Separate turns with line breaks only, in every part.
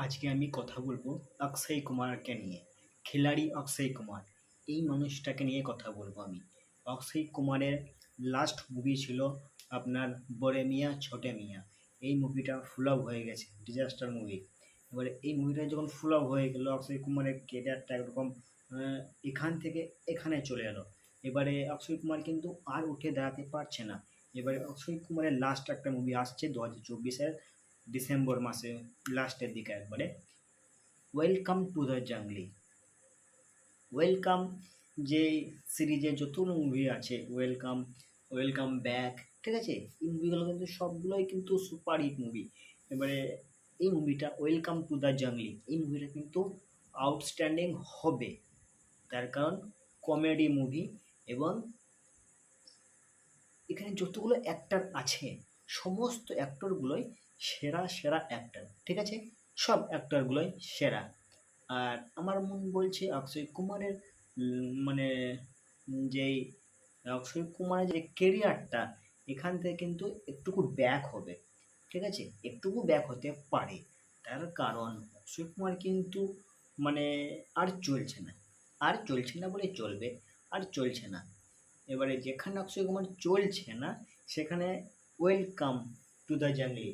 আজকে আমি কথা বলবো অক্ষয় কুমারকে নিয়ে। খিলাড়ি অক্ষয় কুমার, এই মানুষটাকে নিয়ে কথা বলবো আমি। অক্ষয় কুমারের লাস্ট মুভি ছিল আপনার বড়ে মিয়াঁ ছোটে মিয়াঁ। এই মুভিটা ফ্লপ হয়ে গেছে, ডিজাস্টার মুভি। এবারে এই মুভিটা যখন ফ্লপ হয়ে গেল, অক্ষয় কুমারের কেরিয়ারটা একরকম আহ, এখান থেকে এখানে চলে এলো। এবারে অক্ষয় কুমার কিন্তু আর উঠে দাঁড়াতে পারছে না। এবারে অক্ষয় কুমারের লাস্ট একটা মুভি আসছে 2024-এর ডিসেম্বর মাসে, লাস্টের দিকে একবারে। Welcome to the Junglee. Welcome যে সিরিজের যতগুলো মুভি আছে, ওয়েলকাম, ওয়েলকাম ব্যাক, ঠিক আছে, এই মুভিগুলো কিন্তু সবগুলোই কিন্তু সুপার হিট মুভি। এবারে এই মুভিটা ওয়েলকাম টু দ্য জাংলি, এই মুভিটা কিন্তু আউটস্ট্যান্ডিং হবে। তার কারণ কমেডি মুভি, এবং এখানে যতগুলো অ্যাক্টর আছে সমস্ত অ্যাক্টরগুলোই সেরা সেরা অ্যাক্টর, ঠিক আছে, সব অ্যাক্টরগুলোই সেরা। আর আমার মন বলছে অক্ষয় কুমারের মানে যেই অক্ষয় কুমারের যে কেরিয়ারটা এখান থেকে কিন্তু একটুকু ব্যাক হবে, ঠিক আছে, একটুকু ব্যাক হতে পারে। তার কারণ অক্ষয় কুমার কিন্তু মানে আর চলছে না, আর চলছে না বলে চলবে, আর চলছে না। এবারে যেখানে অক্ষয় কুমার চলছে না সেখানে ওয়েলকাম টু দ্য জাংলি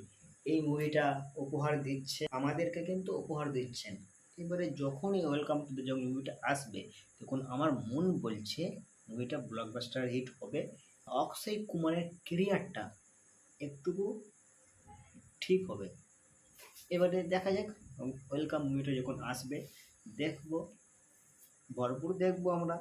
এই মুভিটা উপহার দিচ্ছে, আমাদেরকে কিন্তু উপহার দিচ্ছেন। এবারে যখনই ওয়েলকাম টু দ্য জাংলি মুভিটা আসবে তখন আমার মন বলছে মুভিটা ব্লকবাস্টার হিট হবে। অক্ষয় কুমারের কেরিয়ারটা একটুকু ঠিক হবে। এবারে দেখা যাক, ওয়েলকাম মুভিটা যখন আসবে দেখবো, ভরপুর দেখবো আমরা।